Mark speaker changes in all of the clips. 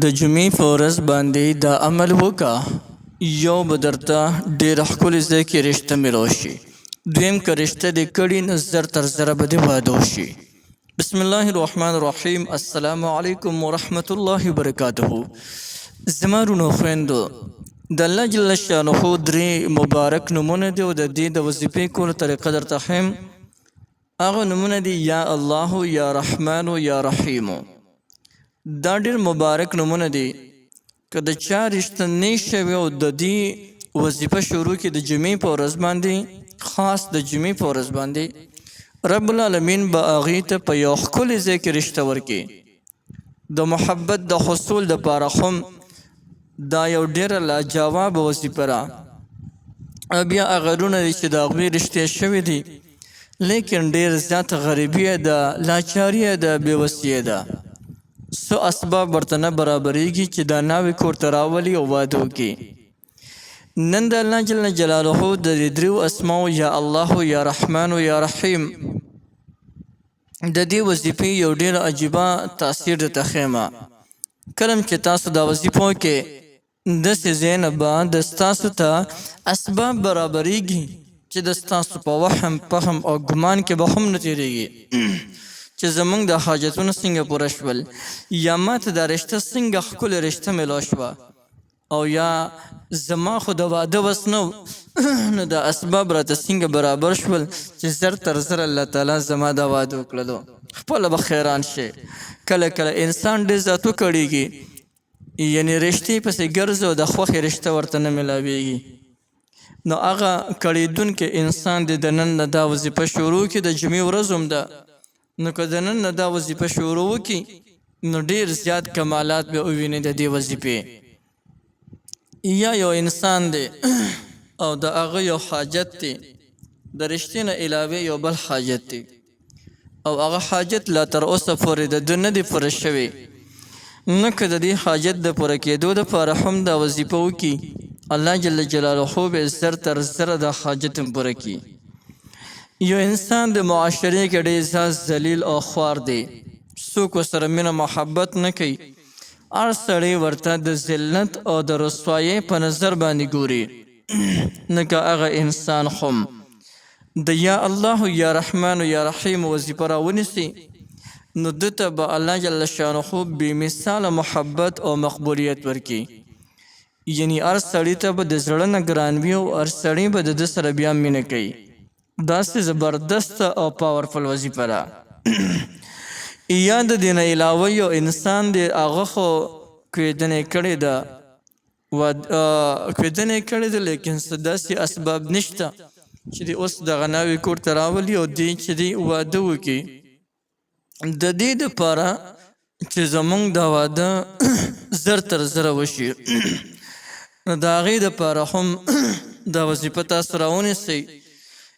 Speaker 1: د جمعې په ورځ باندې دا عمل وکا یو به درته ډېره ښکلې ځای کې رشته میلاو شي. دویم که رشته دې کړي نو زر تر زره به دې واده وشي. بسم الله الرحمن الرحیم. السلام علیکم ورحمت الله وبرکاته. زما رونو خویندو، د الله جل شانه درې مبارک نومونه دي او د دې د وظیفې کولو طریقه درته ښیم. هغه نومونه دي یا الله، یا رحمان، یا رحیم. دا ډېر مبارک نومونه دي. که د چا رشته نه شوې او د دې وظیفه شروع کړي د جمعې په ورځ باندې، خاص د جمعې په ورځ باندې، رب العالمین به هغې ته په یو ښکلي ځای کې رشته ورکړي. د محبت د حصول دپاره هم دا یو ډېره لاجواب وظیفه ده. بیا هغه رونه دي چې د هغوی رشتې شوي دي لیکن ډېر زیاته غریبي ده، لاچاري ده، بېوسي ده. څو اسباب ورته نه برابرېږي چې دا ناوې کور ته راولي او واده وکړي. نن د الله جل جلاله د دې دریو اسماو یا الله، یا رحمان، یا رحیم د دې وظیفې یو ډېر عجیبه تاثیر درته ښیم. کله چې تاسو دا وظیفه وکړئ داسې ځای نه به د ستاسو ته اسباب برابرېږي چې د ستاسو په وهم، فهم او ګمان کې به هم نه تېرېږي چې زمونږ د حاجتونه څنګه پوره شول، یا ماته دا رشته څنګه ښکلې رشته میلاو شوه، او یا زما خو د واده وس نه نو دا اسباب راته څنګه برابر شول چې زر تر زر الله تعالی زما دا واده وکړلو. خپله به حیران شي. کله کله انسان ډېر زیات وکړېږي، یعنې رشتې پسې ګرځي او د خوښې رشته ورته نه میلاویږي. نو هغه کړېدونکی انسان دې د نن نه دا وظیفه شروع کړي، د جمعې ورځ هم ده، نو که د نن نه دا وظیفه شروع وکړي نو ډېر زیات کمالات به وویني د دې وظیفې. یا یو انسان دی او د هغه یو حاجت دی، د رشتې نه علاوه یو بل حاجت دی، او هغه حاجت لا تر اوسه پورې د ده نه دی پوره شوی. نو که د دې حاجت د پوره کېدو دپاره هم دا وظیفه وکړي، الله جل جلاله به زر تر زره دا حاجت هم پوره کړي. یو انسان د معاشرې کې ډېر زیات ذلیل او خوار دی، څوک ورسره مینه محبت نه کوي، هر سړی ورته د ذلت او د رسوایۍ په نظر باندې ګوري. نو که هغه انسان هم د یا الله، یا رحمان، یا رحیم وظیفه راونیسي نو ده ته به الله جل شانه بې مثاله محبت او مقبولیت ورکړي. یعنې هر سړي ته به د زړه نه ګران وي او هر سړی به د ده سره بیا مینه کوي. داسې زبردسته او پاورفل وظیفه ده. یا د دې نه علاوه یو انسان دی، هغه خو کوېدنې کړې ده، کوېدنې کړې ده لیکن څه داسې اسباب نشته چې دی اوس دغه ناوې کور ته راولي او دی چې دی واده وکړي. د دې دپاره چې زمونږ دا واده زر تر زره وشي نو د هغې دپاره هم دا وظیفه تاسو راونیسئ.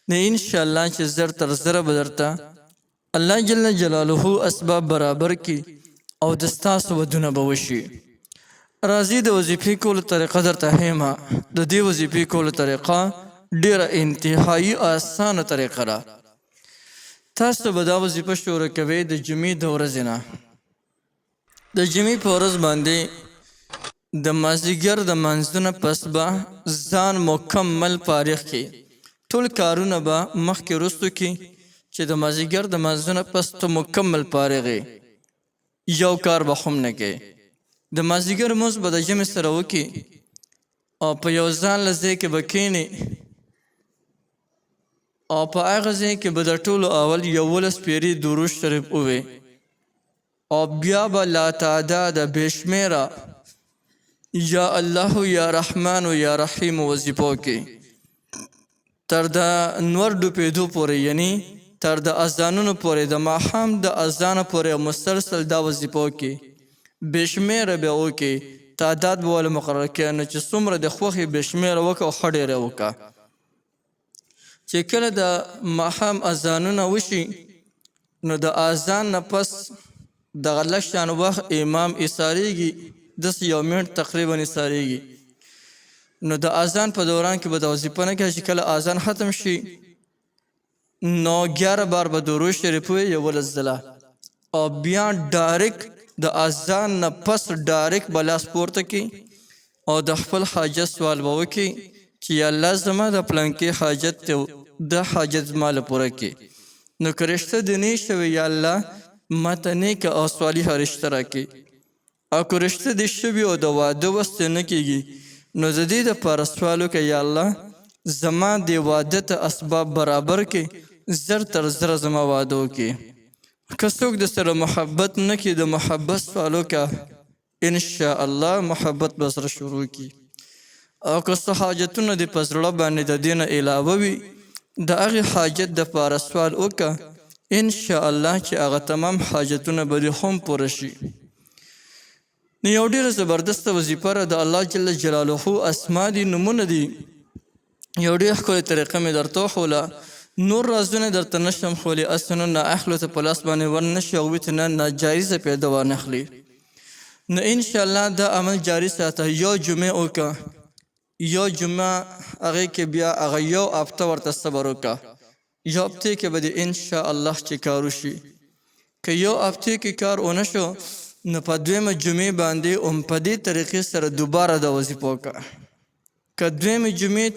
Speaker 1: نو انشاءالله چې زر تر زره به درته الله جل جلاله اسباب برابر کړي او د ستاسو ودونه به وشي. راځئ د وظیفې کولو طریقه درته ښیم. د دې وظیفې کولو طریقه ډېره انتهایي اسانه طریقه ده. تاسو به دا وظیفه شروع کوئ د جمعې د ورځې نه. د جمعې په ورځ باندې د مازدیګر د منځونه پس به ځان مکمل فارغ کړي. ټول کارونه به مخکې وروستو کړي چې د مازدیګر د منځونه پس ته مکمل فارغ یې، یو کار به هم نه کوې. د مازدیګر لمونځ به د جمعې سره وکړي او په یو ځان له ځای کې به کښېنې او په هغه ځای کې به د ټولو اول 11 پیرې درود شریف ووایې او بیا به لا تعداده بې شمېره یا الله، یا رحمان، یا رحیم وظیفه وکړي تر د نور ډوبېدو پورې، یعنی تر د اذانونو پورې، د ماښام د اذانه پورې مسلسل دا وظیفه وکړي. بې شمېره به وکړي، تعداد به ولې مقرر کړي، نو چې څومره د خوښې بې شمېره وکړه او ښه ډېره وکړه. چې کله د ماښام اذانونه وشي نو د اذان نه پس دغه لږ شان وخت امام ایسارېږي، داسې 1 منټ تقریبا ایسارېږي. نو د اذان په دوران کې به د وظیفه نه کوي. چې کله اذان ختم شي نو 11 بار به درود شریف ووایي 11 ځله او بیا ډایرکټ د اذان نه پس ډایرک به لاس پورته کړي او د خپل حاجت سوال به وکړي چې یا الله زما د پلانکې حاجت دی د حاجت زما له پوره کړي نو که رشته دې نه شوې یا الله ما ته نیکه او صالحه رشته راکړي او که رشته دې شوي او د واده وس دې نه کېږي نو د دې دپاره سوال وکړه یا الله زما د واده ته اسباب برابر کړي زر تر زره زما واده وکړي که څوک د سره محبت نه کړي د محبت سوال وکړه انشاءالله محبت به سره شروع کړي او که څه حاجتونه دې په زړه باندې د دې نه علاوه وي د هغې حاجت دپاره سوال وکړه انشاءالله چې هغه تمام حاجتونه به دې هم پوره شي نو یو ډېره زبردسته وظیفه ده د الله جل جلاله اسما دي نومونه دي یو ډېره ښکلې طریقه مې درته وښوله نور رازونه درته نشم ښولی اسنو نه اخلو ته په لاس باندې ورنشي او ویته نه ناجایزه پیدا وانخلي نو انشاءالله دا عمل جاری ساته یو جمعه وکړه یو جمعه هغې کې بیا هغه یو هفته ورته صبر وکړه یو هفتې کې به دې انشاءالله چې کار وشي که یو هفتې کې کار ونه شو نو په دویمه جمعې باندې هم په دې طریقې سره دوباره د وظیفه وکړه که دویمې جمعې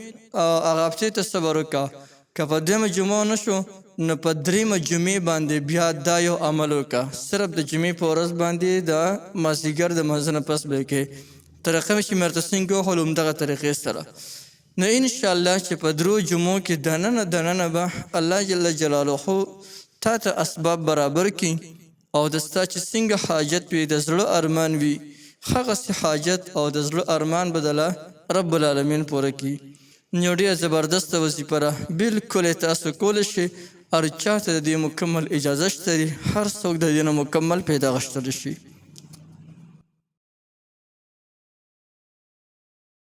Speaker 1: هغه هفتې ته صبر وکړه که په دویمه جمعه نشو نو په دریمه جمعې باندې بیا دا یو عمل وکړه صرف د جمعې په ورځ باندې د مازدیګر د لمانځه نه پس به یې کوې طریقه مې چې مې درته څنګه وښول همدغه طریقې سره نو انشاءالله چې په درو جمعو کې دننه دننه به الله جل جلاله تا ته اسباب برابر کړي او د ستا چې څنګه حاجت وي د زړه ارمان وي هغسې حاجت او د زړه ارمان به دله رب العالمین پوره کړي یو ډېره زبردسته وظیفه ده بلکل یې تاسو کولی شئ هر چا ته د دې مکمل اجازه شته هر څوک د دې نه مکمل پیدا غوښتلی شي